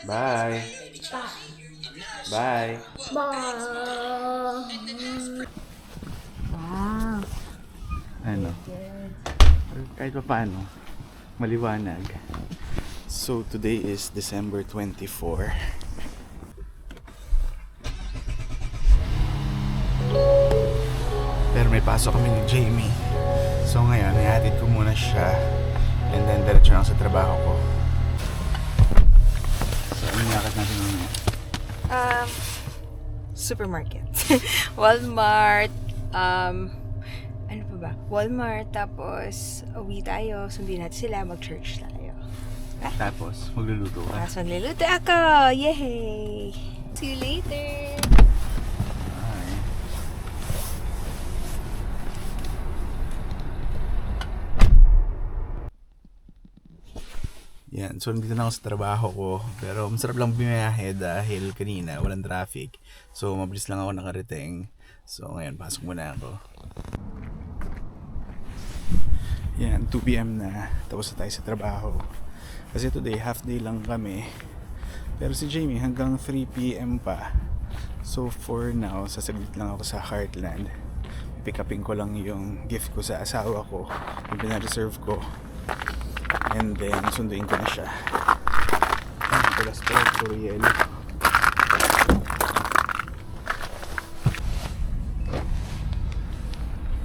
Bye. Bye. Wow. Ano? Kahit pa paano, maliwanag. So, today is December 24. Pero may pasok kami ni Jamie. So ngayon, ihatid ko muna siya. And then, diretso na ako sa trabaho ko. So, ano yakat natin mamaya? Supermarket. Walmart. Ano pa ba? Walmart. Tapos, uwi tayo. Sundin natin sila. Mag-church tayo. Tapos, magluluto ka. Tapos, magluluto ako. Yay! See you later! Bye. Yan, so nandito na ako sa trabaho ko. Pero masarap lang bumiyahe dahil kanina walang traffic. So mabilis lang ako nakarating. So ngayon, pasok muna ako. Yan, 2 PM na. Tapos na tayo sa trabaho. Kasi today, half day lang kami. Pero si Jamie hanggang 3 PM pa. So for now, sasaglit lang ako sa Heartland. Pick upin ko lang yung gift ko sa asawa ko. Yung pina-reserve ko. And then, sunduin ko na siya. Tulas ko, puro yelo.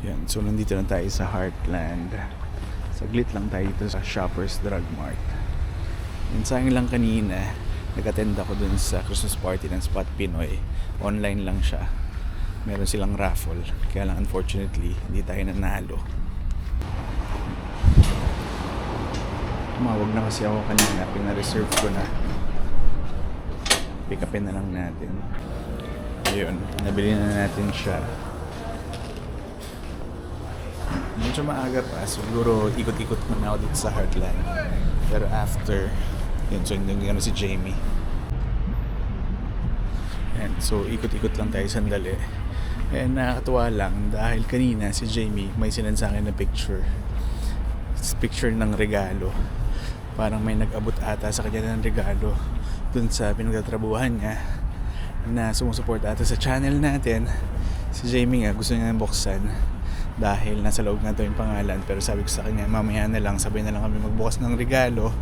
Yan, so nandito na tayo sa Heartland. Saglit lang tayo dito sa Shoppers Drug Mart. And sayang lang kanina, nag-attend ako dun sa Christmas party ng Spot Pinoy. Online lang siya. Meron silang raffle. Kaya lang unfortunately, hindi tayo nanalo. Tumawag na kasi ako kanina, pina-reserve ko na. Pick upin na lang natin. Ayun, nabili na natin siya. Medyo maaga pa, siguro ikot-ikot muna ako dito sa Heartland. Pero after, yun, so hindi gano'n si Jamie. And so ikot-ikot lang tayo sandali. And nakakatuwa lang dahil kanina si Jamie may sinend sa akin na picture. It's picture ng regalo. Parang may nag-abot ata sa kanya ng regalo dun sa pinagtatrabuhan niya na sumusuport ata sa channel natin. Si Jamie nga gusto niya buksan dahil nasa loob nga daw yung pangalan, pero sabi ko sa kanya mamaya na lang, sabay na lang kami magbukas ng regalo.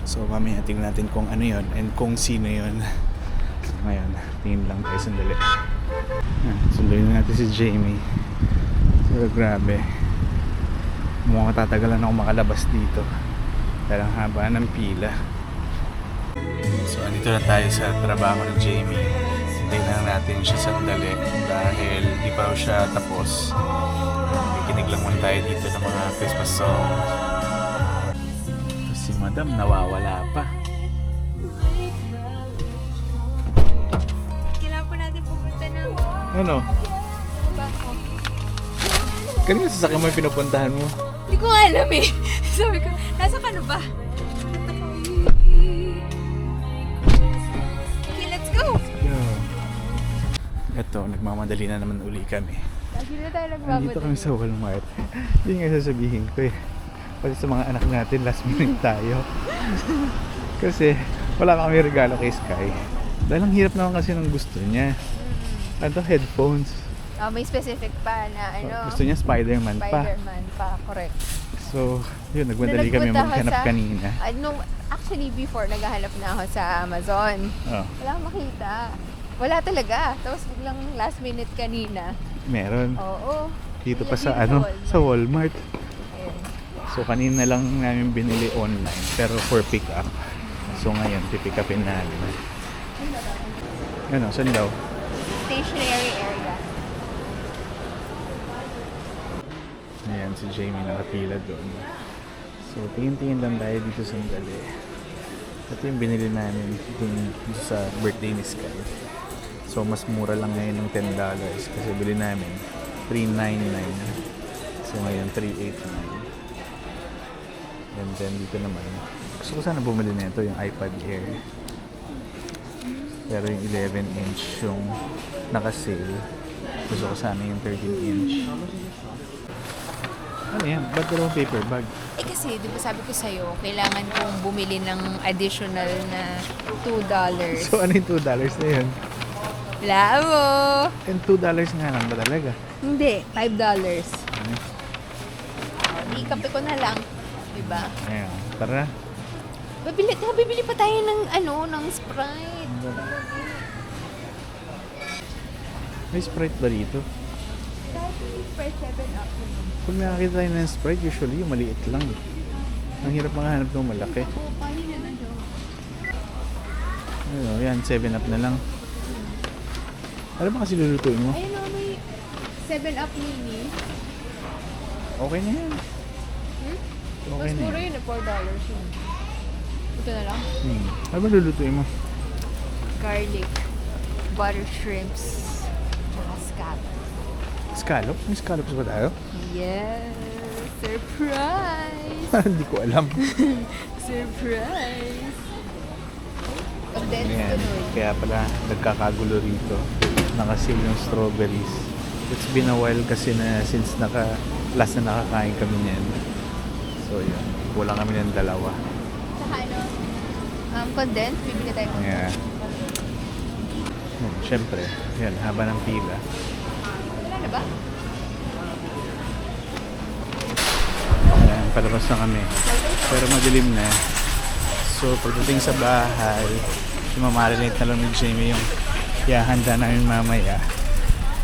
So mamaya tingnan natin kung ano yon and kung sino yon. So, ngayon, tingin lang tayo sandali. Sunduin na natin si Jamie. So grabe, mukhang tatagalan ako makalabas dito. Parang haba ng pila. So, andito na tayo sa trabaho ni Jamie. Hintayin lang natin siya sandali dahil di pa raw siya tapos. Kikinig lang muna tayo dito ng mga Christmas songs. Tapos si Madam nawawala pa. Kailangan po natin pumunta ng Ano? bangko. Kanina sasakyan mo yung pinupuntahan mo? Hindi ko nga alam eh. Sabi ko, nasa ka na ba? Okay, let's go! Yeah. Ito, nagmamadali na naman uli kami. Lagi na tayo Nandito kami sa Walmart. Yun nga sasabihin ko eh. Pati sa mga anak natin, last minute tayo. Kasi wala kami regalo kay Sky. Dahil ang hirap naman kasi ng gusto niya. Ano, headphones. May specific pa na ano. Gusto niya Spider-Man pa. Spider-Man pa, correct. So, yun, nagmadali kami maghanap kanina. Actually, before, naghahanap na ako sa Amazon. Oh, Wala akong makita. Wala talaga. Tapos biglang last minute kanina. meron. Oo. Dito pa sa Nilagay ano, sa Walmart. Ayun. So, kanina lang namin binili online, pero for pick up. So, ngayon, pipick upin namin. Ano, saan daw? Stationary area. Ayan, si Jamie nakapila doon. So, tingin-tingin lang tayo dito sandali. Ito yung binili namin dito sa birthday ni Sky. So, mas mura lang ngayon ng $10 kasi bili namin $399. So, ngayon $389. And then, dito naman, gusto ko sana bumili nito yung iPad Air. Pero yung 11-inch yung naka-sale. Gusto ko sana yung 13-inch. Ano yan? Ba't dalawang paper bag? Eh kasi, di ba sabi ko sa'yo, kailangan kong bumili ng additional na $2. So ano yung $2 na yun? Wala mo! And $2 nga lang ba talaga? Hindi, $5. Ano? Ikape ko na lang. Diba? Ayun, tara. Bibili pa tayo ng ng Sprite. May Sprite ba dito? Sprite 7-Up. Pag nakakita tayo ng Sprite, usually yung maliit lang. Ang hirap makahanap ng malaki. Oo, paano na doon? Ayun, yan, 7-Up na lang. Ano ba kasi lulutuin mo? Ayun o, may 7-Up mini. Okay na yan. Okay Mas na mura yan. yun, $4 yun. Ito na lang. Ano ba lulutuin mo? Garlic, butter shrimps, tsaka scallops. Scallop? May scallops ba tayo? Yes! Surprise! Hindi ko alam. Surprise! Condensed Ayan. tuloy. Kaya pala nagkakagulo rito. Nakasil yung strawberries. It's been a while kasi na since last na nakakain kami niyan. So yun, kulang kami ng dalawa. Tsaka condensed, bibili tayo condensed. Yeah. Siyempre, yan, haba ng pila. Wala na ba? Ayan, palabas na kami. Pero madilim na. So, pagdating sa bahay, mamarinate na lang ni Jamie yung ihahanda namin mamaya.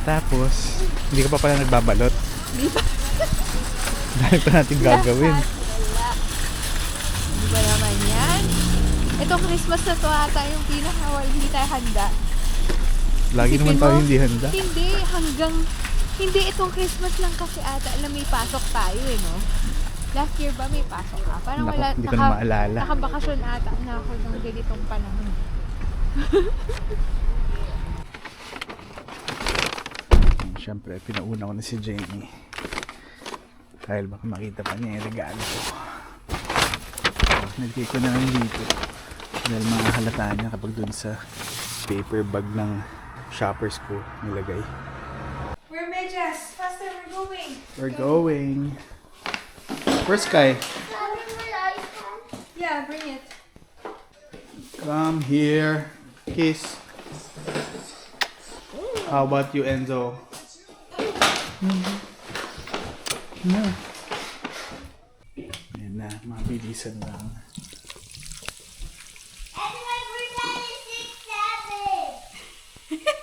Tapos, hindi ka pa pala nagbabalot. Di ba? Dahil pa natin gagawin. Wala. Di ba naman yan? Itong Christmas na to ata yung hindi tayo handa. Lagi Isipin naman tayo mo, hindi handa. Hindi itong Christmas lang kasi ata, alam may pasok tayo no? Last year ba may pasok ka? Parang Naku, wala, hindi ko na maalala. nakabakasyon ata na ako ng ganitong panahon. Siyempre, pinauna ko na si Jamie. Dahil baka makita pa niya yung regalo ko. Nilagay ko na lang dito. Dahil makahalata niya kapag dun sa paper bag ng shoppers ko nilagay. We're medyas. Faster, we're going. We're going. Where's Sky? Yeah, bring it. Come here. Kiss. How about you, Enzo? No. Ayan na, mabilisan lang.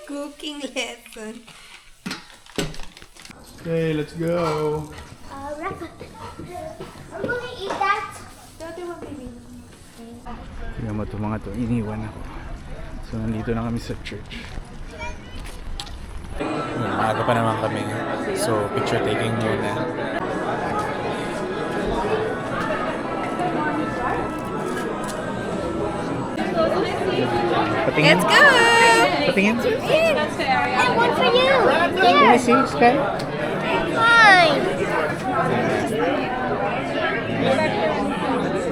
Cooking lesson. Okay, let's go. Rafa, I'm gonna eat that. Tingnan mo ito mga to, iniwan ako. So nandito na kami sa church. Maaga pa naman kami. So picture taking muna. Patingin. Let's go! Patingin. And one for you. Can you see, Sky? Fine.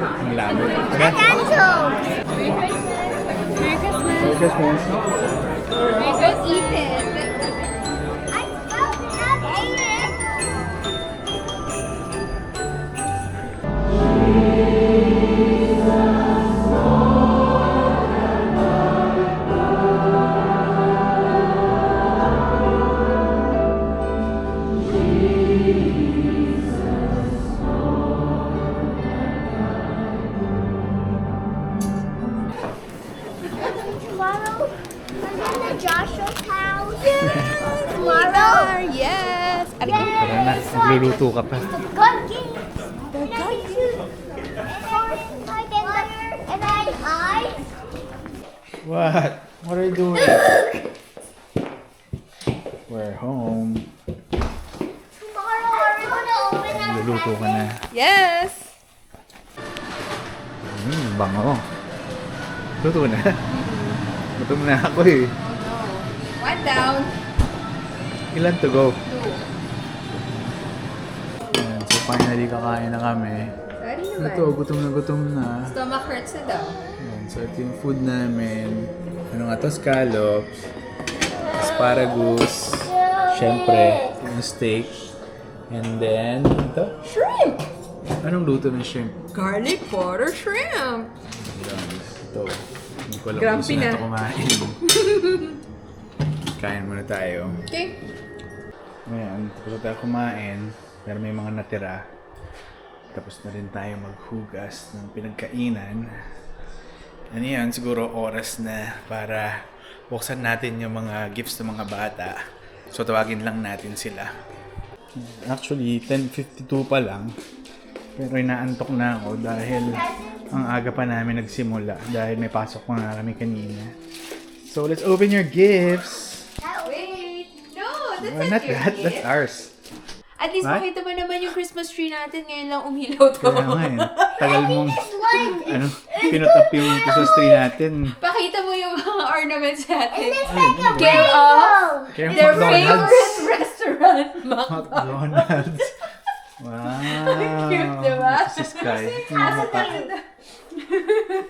Ang labo. Okay? Cancel. Merry Christmas. Merry Christmas. Merry Christmas. Eat it. I still have it. Tomorrow, I'm in the Joshua's house. Tomorrow. Yes! Tara na, nagluluto ka pa. Cooking. And I What? What are you doing? We're home. tomorrow we're gonna open up. Nagluluto ka na. Yes! Bango. Luto na. Gutom na ako eh. One down. Ilan to go? 2. Ayan, so finally kakain na kami. Sorry Ito, gutom na. Stomach hurts na daw. Ayan, so ito yung food namin. Ano nga to? Scallops. Asparagus. Siyempre, yung steak. And then, ito. Shrimp! Anong luto ng shrimp? Garlic butter shrimp! Ito. Hindi ko alam Grumpy kung gusto na. na ito kumain. Kain muna tayo. Okay. Ngayon, gusto tayo kumain. Pero may mga natira. Tapos na rin tayo maghugas ng pinagkainan. Ano yan, siguro oras na para buksan natin yung mga gifts ng mga bata. So tawagin lang natin sila. Actually, 10:52 pa lang. Pero inaantok na ako dahil ang aga pa namin nagsimula. Dahil may pasok pa nga kami kanina. So let's open your gifts. Wait! No! That's Well, not that, that's ours. At least What? makita mo naman yung Christmas tree natin. Ngayon lang umilaw to. Kaya nga yun. Tagal mong, pinut up yung Christmas tree natin. Pakita mo yung mga ornaments natin. Ayun, Care of Kaya their McDonald's. favorite restaurant, McDonald's. Wow. Cute, diba? Si Sky.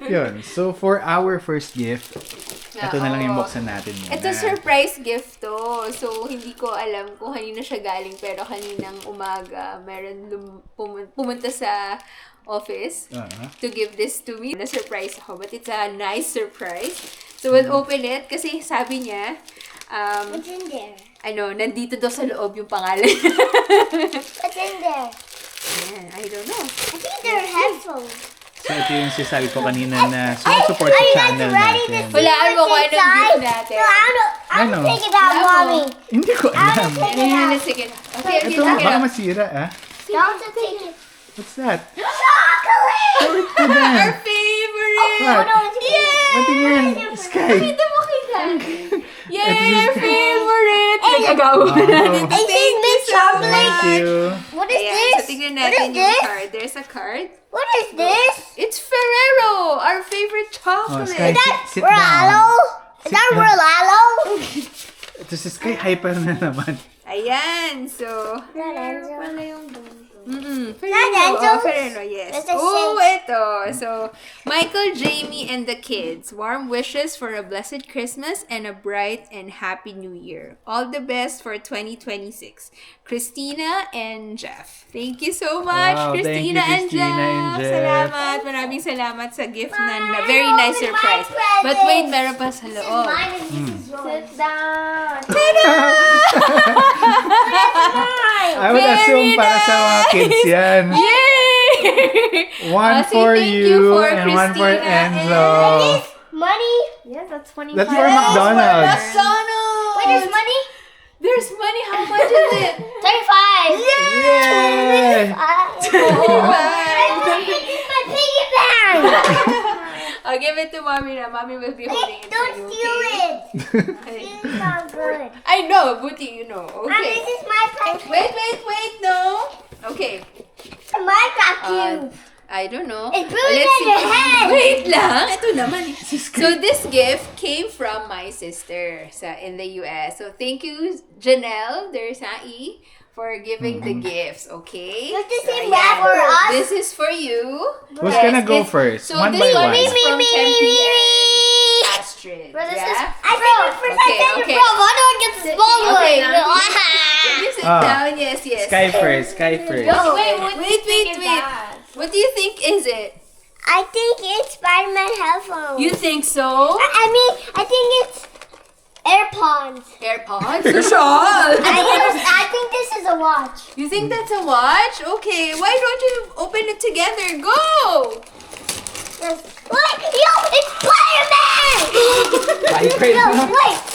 Yun. So, for our first gift, ito na lang yung buksan natin muna. Ito surprise gift to. So, hindi ko alam kung kanina siya galing. Pero kaninang umaga, meron pumunta sa office to give this to me. Na-surprise ako. But it's a nice surprise. So, we'll open it. Kasi sabi niya, What's in there? nandito daw sa loob yung pangalan. What's in there? Yeah, I don't know. I think they're headphones. So, ito yung sinasabi ko kanina na support sa channel natin. Hulaan mo kung anong gift natin. No, I'm Ano? taking that, mommy. Hindi ko alam. Sige. Okay, Ito, baka masira ah. Don't take it. What's that? Chocolate! Show it to them. Our favorite! What? Yeah! Patingin. Sky. Kita mo kita. Yay! Our favorite! Nagagawa Wow. natin. I think this Thank chocolate. you. What is Ayan, this? so tignan What natin is yung this? card. There's a card. What is this? It's Ferrero! Our favorite Oh, chocolate! Sky, sit Rallo? down. Is that down. Rallo? Ito si Sky, hyper na naman. Ayan, so... That Enzo's? Ferrero, yes. That's a Oh, shake. ito. So, Michael, Jamie, and the kids. Warm wishes for a blessed Christmas and a bright and happy New Year. All the best for 2026. Christina and Jeff. Thank you so much, Wow, thank you, Christina, and Christina Jeff. and Jeff. Salamat. Maraming salamat sa gift na I very nice opened my surprise. present. But wait, meron pa sa loob. Sit down. I would assume para sa mga kids yan. Yay! One Say for thank you for and one for Christina Enzo. Money? Yes, that's 25. That's for McDonald's. McDonald's! Wait, there's money? There's money. How much is it? 35. Yay! Oh, It's my piggy bank. I'll give it to Mommy now. Mommy will be holding it for Don't you. steal okay? it. It's not good. I know, Buti, you know. And Okay. this is my pack. Wait, no. Okay. My vacuum. I don't know. It's really in your head. Wait lang. Ito naman. So this gift came from my sister in the US. So thank you, Janelle Dersai, for giving the gifts, okay? Does this So, seem ayan. bad for us? This is for you. Who's Yes, gonna go this- first? So One this by one one. is from Me. Tempe and Astrid. Bro, this yeah? is. I think it's first Okay, I said okay. it wrong. Why do I get the small one? Okay, Can you sit Ah. down? Yes. Sky first, Sky first. Oh, wait. What do you think is it? I think it's Spider-Man headphones. You think so? I think it's AirPods. AirPods? Sean! I think this is a watch. You think that's a watch? Okay, why don't you open it together? Go! Yes. Wait, yo, it's Spider-Man! Vibrate No, mo. wait.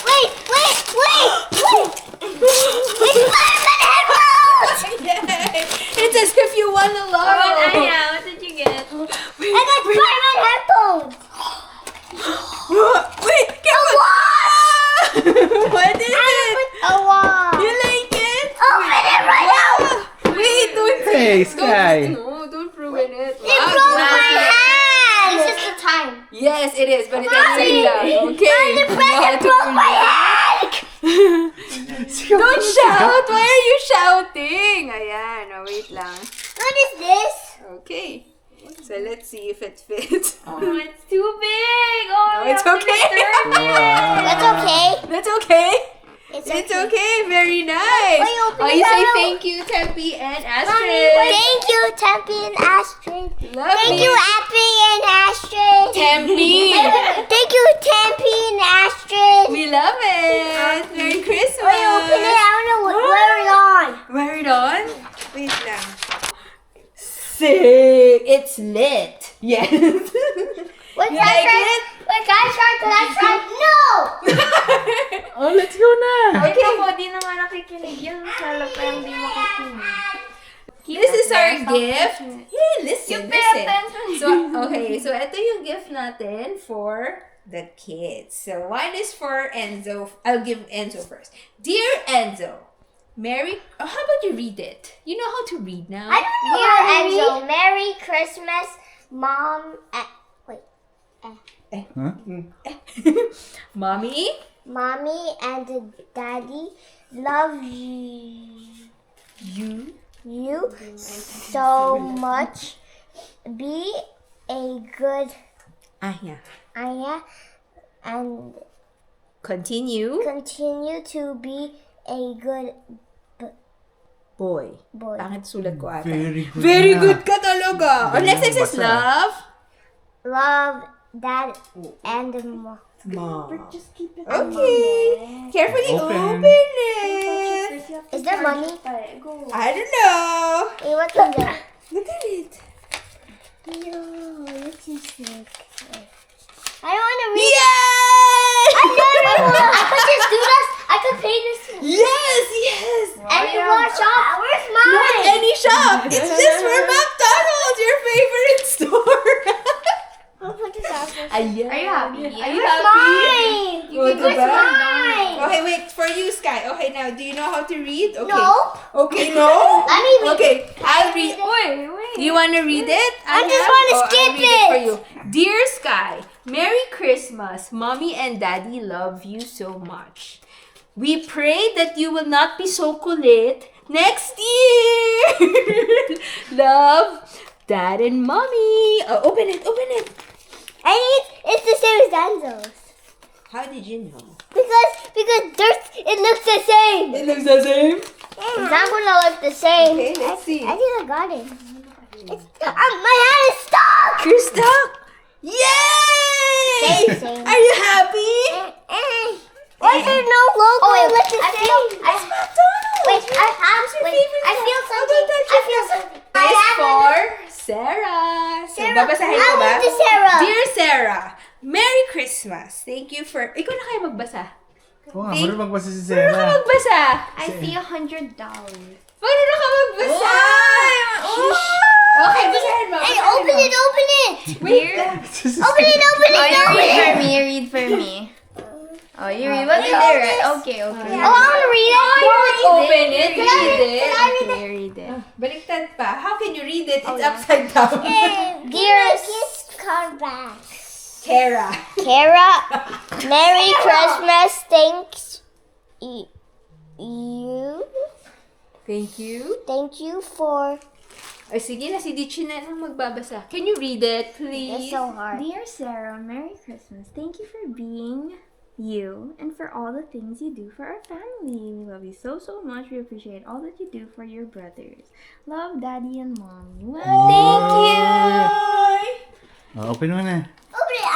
It's Spider-Man headphones! Yay! It's as if you won a lotto. What did you get? I got Spider-Man headphones! Wait, careful! What is it? A watch! You like it? Open it right now! Wait, don't Hey, Sky. Don't ruin it. It broke my hand! This is the time. Yes, it is, but it's upside down. Okay. The present broke my hand! Don't shout! Why are you shouting? Ayan, wait lang. What is this? Okay. So let's see if it fits. Oh, it's too big. Oh, No, it's okay. That's okay. That's okay. It's okay. Very nice. Wait, open You it say up. thank you, Tempe and Astrid. Thank you, Tempe and Astrid. Love Thank you. you, Appy and Astrid. Tempe. Thank you, Tempe and Astrid. We love it. Merry Christmas. Wait, open it. I want to wear it on. Wear it on? Wait lang. Sick! It's lit. Yes. Wait, You can I like try? it? Wait, can I try? Can I try? No! Oh, let's go na! Okay. Ako, di naman nakikinig yun. Kala pa yung di makikinig. This is our gift. Hey, listen, listen. attention. So, okay. So, ito yung gift natin for the kids. So, one is for Enzo. I'll give Enzo first. Dear Enzo, how about you read it? You know how to read now? I don't know how to read. Merry Christmas, Mom. Mommy? Mommy and Daddy love you so much. Be a good Yeah. Aya and Continue. continue to be a good Boy. boy. Pangit sulat ko ata. Very good. Very na. good ka talaga. Our next is Basa. love. Love Dad and Mom. Mom. Just keep it Okay. Carefully Open. open it. Is there money? Go. I don't know. Hey, what's in there? Look at it. No, this is sick. I don't want to read. Yay! I could just do this. I could pay this. Yes, yes. Any more shop? Where's mine? Not any shop. It's just for McDonald's, your favorite store. I'll put this out first. Ayan. Are you happy? Are you Where's happy? mine? You can go Where's back. mine? Okay, wait. For you, Sky. Okay, now, do you know how to read? Okay. No. Okay, no? Let me read Okay, I'll read. Wait. Do you want to read it? I just wanna I'll skip read it for it. you. Dear Sky, Merry Christmas. Mommy and Daddy love you so much. We pray that you will not be so kulit next year. Love, Dad and Mommy. Open it, open it. And it's the same as Danzo's. How did you know? Because it looks the same. It looks the same. It's not gonna look the same. Okay, let's see. I think I got it. My hand is stuck. You're stuck. Yay! Same. Are you happy? Why is there no logo? Oh, wait, let's just It's McDonald's. wait, I feel something. I feel something. This is for Sarah. So, babasahin ko ba? I want the Sarah. Dear Sarah, Merry Christmas. Thank you for... Ikaw na kayo magbasa. Oo nga, marunong magbasa si Paano ka Sarah. magbasa? I see $100. Paano na ka magbasa? Okay, basahin mo. Hey, basahin open mo. it, open it. Wait. Open it, open Oh, it, you open read it. for me. You read for me. Oh, you read. What's in there? Right? Okay. Oh, I want to read it. Open it. Read it. Okay, read it. Baliktad pa. How can you read it? It's upside down. Dearest Carback. Kara. Kara, Merry Christmas. Thanks you. Thank you. For Ay, sige na. Si Dichi na lang magbabasa. Can you read it, it's please? so hard. Dear Sarah, Merry Christmas. Thank you for being you and for all the things you do for our family. We love you so much. We appreciate all that you do for your brothers. Love, Daddy and Mommy. Well, thank you. Oh, open mo na. Open it.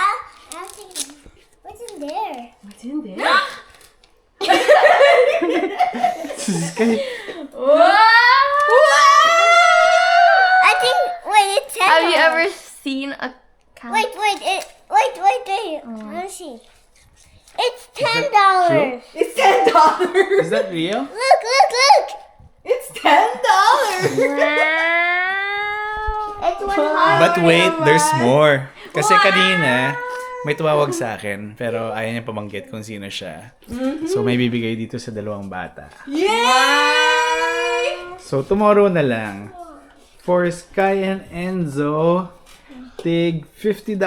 I'll take it. What's in there? What's in there? Sky. I think. Wait, it's $10. Have you ever seen a cat? Wait. Let me see. It's $10. true? It's $10. Is that real? Look. It's $10. Wow. It's $100. But wait, there's more. Kasi kanina, may tumawag sa akin, pero ayaw niya pabanggit kung sino siya. So, may bibigay dito sa dalawang bata. Yay! So, tomorrow na lang. For Sky and Enzo, tig $50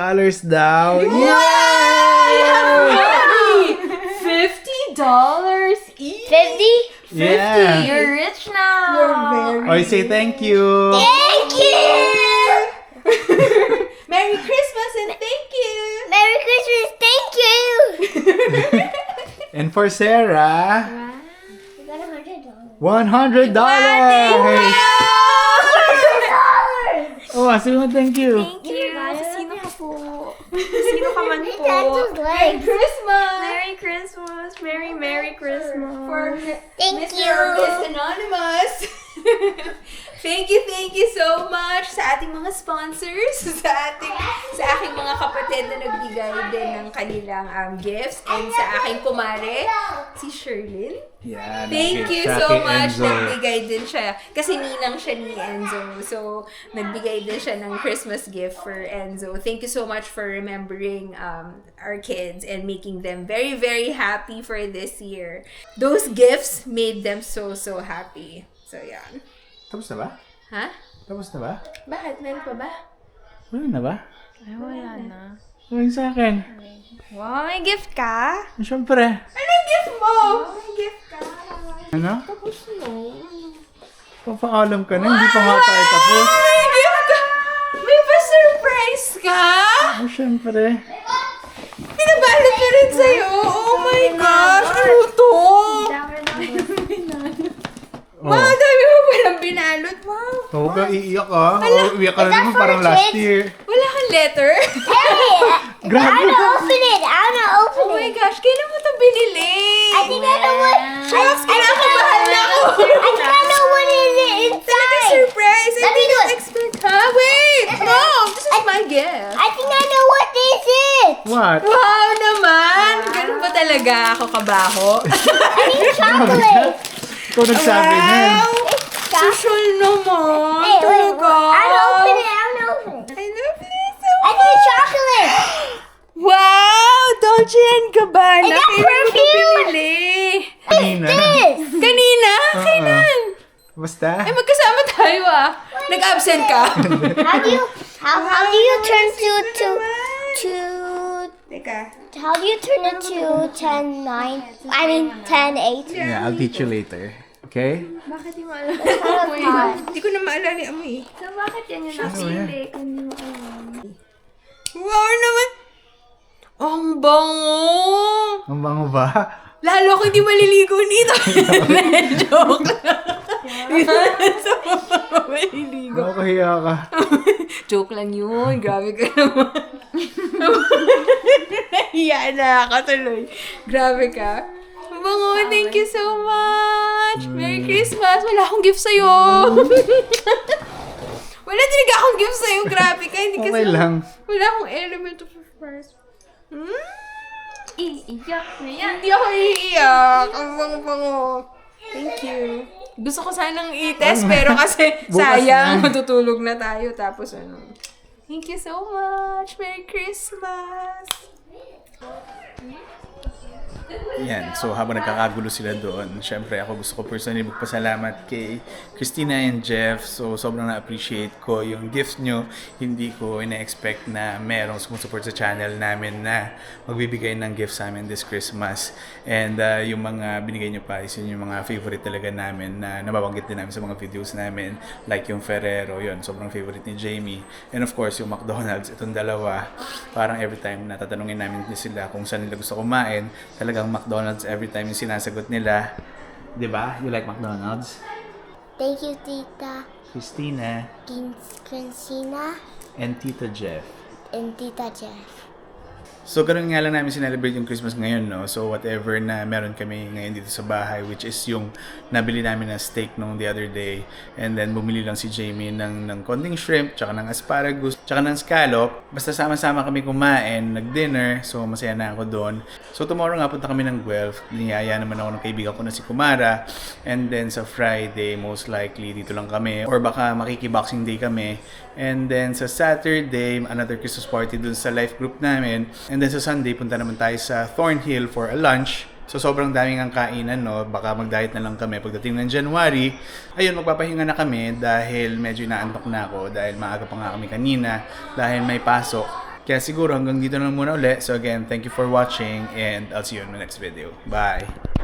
daw. $50 each. 50? Yeah. You're rich now. You're very. Or say thank you. Thank you! Merry Christmas and thank you. Merry Christmas, thank you! And for Sarah. You got $100. $100! Oh, sige, thank you. Thank you. Sino ka po? Sino ka man po? That's legs. Christmas! Merry Christmas! Merry Christmas! Thank Mr. you. Miss Anonymous. Thank you so much sa ating mga sponsors, sa aking mga kapatid na nagbigay din ng kanilang gifts, and sa aking kumare, si Sherlyn. Yeah, Thank you so much. Nagbigay din siya. Kasi ninang siya ni Enzo. So, nagbigay din siya ng Christmas gift for Enzo. Thank you so much for remembering our kids and making them very, very happy for this year. Those gifts made them so happy. So, yan. Tapos na ba? Ha? Tapos na ba? Bakit? Meron pa ba? Wala na ba? Ay, wala na. Gawin sa akin. Wow, may gift ka? Siyempre. Anong gift mo? May gift ka. Ano? Tapos mo. Papaalam ka na, hindi pa nga tayo tapos. May gift ka! May pa-surprise ka? Oh, siyempre. Pinabalot na rin sa'yo. Oh my gosh! Ano to? Oh. Wow, dami mo palang binalot. Wow. Huwag ka iiyak ah. Iiyak ka na naman parang last year. Wala kang letter? Grabe I ka. wanna open it. I wanna open Oh my it. gosh, kailan mo ito binili? I think I know what. Shucks, kinakabahan na ako. I think I know what is it Talaga inside. surprise. I Let me do didn't it. expect, ha? Wait! No! This is my gift. I think I know what this is. What? Wow naman! Ganun ba talaga ako kabaho? I need chocolate. Ikaw nagsabi niyan. Social naman! Hey, wait. Talaga! I wanna open it. I wanna open it. I love this so I need chocolate. Wow! Dolce & Gabbana! I got Kailan mo ito perfume! binili? Kanina. This. Kanina? Kailan? Basta. Ay, magkasama tayo ah. Nag-absent ka. How do you turn to Teka. how do you turn it to 10:9? I mean 10:8. Yeah, I'll teach you later. Okay? Bakit di mo alam? Hindi ko na maalala yung amoy. So, bakit yan yung napili? Kung di mo alam. Wow naman! Ang bango! Ang bango ba? Lalo ako hindi maliligo nito. Joke lang. So, maliligo. Nakakahiya ka. Joke lang yun. Grabe ka naman. Nahiya na ako tuloy. Grabe ka. Ang bango. Thank you so much. Merry Christmas. Wala akong gift sa'yo. Wala talaga akong gift sa'yo. Grabe ka. Hindi Okay lang. Wala akong element of surprise. Iiyak na yan. Hindi ako iiyak. Ang bango-bango. Thank you. Gusto ko sanang i-test pero kasi Bukas sayang. na. Matutulog na tayo. Tapos ano. Thank you so much. Merry Christmas. Yan, so habang nagkakagulo sila doon, syempre ako gusto ko personally magpasalamat kay Christina and Jeff. So sobrang na-appreciate ko yung gift nyo. Hindi ko ina-expect na merong sumusupport sa channel namin na magbibigay ng gift sa amin this Christmas. And yung mga binigay nyo pa is yun yung mga favorite talaga namin na nababanggit din namin sa mga videos namin. Like yung Ferrero, yun, sobrang favorite ni Jamie. And of course, yung McDonald's, itong dalawa, parang every time natatanungin namin sila kung saan nila gusto kumain, talagang McDonald's every time yung sinasagot nila. Diba? You like McDonald's? Thank you, Tita Christina Christina and Tita Jeff. and Tita Jeff. So, ganun nga lang namin sinelebrate yung Christmas ngayon, no? So, whatever na meron kami ngayon dito sa bahay, which is yung nabili namin na steak nung the other day. And then, bumili lang si Jamie ng konting shrimp, tsaka ng asparagus, tsaka ng scallop. Basta sama-sama kami kumain, nag-dinner. So, masaya na ako doon. So, tomorrow nga punta kami ng Guelph. Niyaya naman ako ng kaibigan ko na si Kumara. And then, sa Friday, most likely, dito lang kami. Or baka makiki-boxing day kami. And then, sa Saturday, another Christmas party dun sa life group namin. And then sa Sunday, punta naman tayo sa Thornhill for a lunch. So sobrang daming ang kainan, no? Baka mag-diet na lang kami pagdating ng January. Ayun, magpapahinga na kami dahil medyo inaantok na ako dahil maaga pa nga kami kanina dahil may pasok. Kaya siguro hanggang dito na lang muna ulit. So again, thank you for watching and I'll see you in my next video. Bye!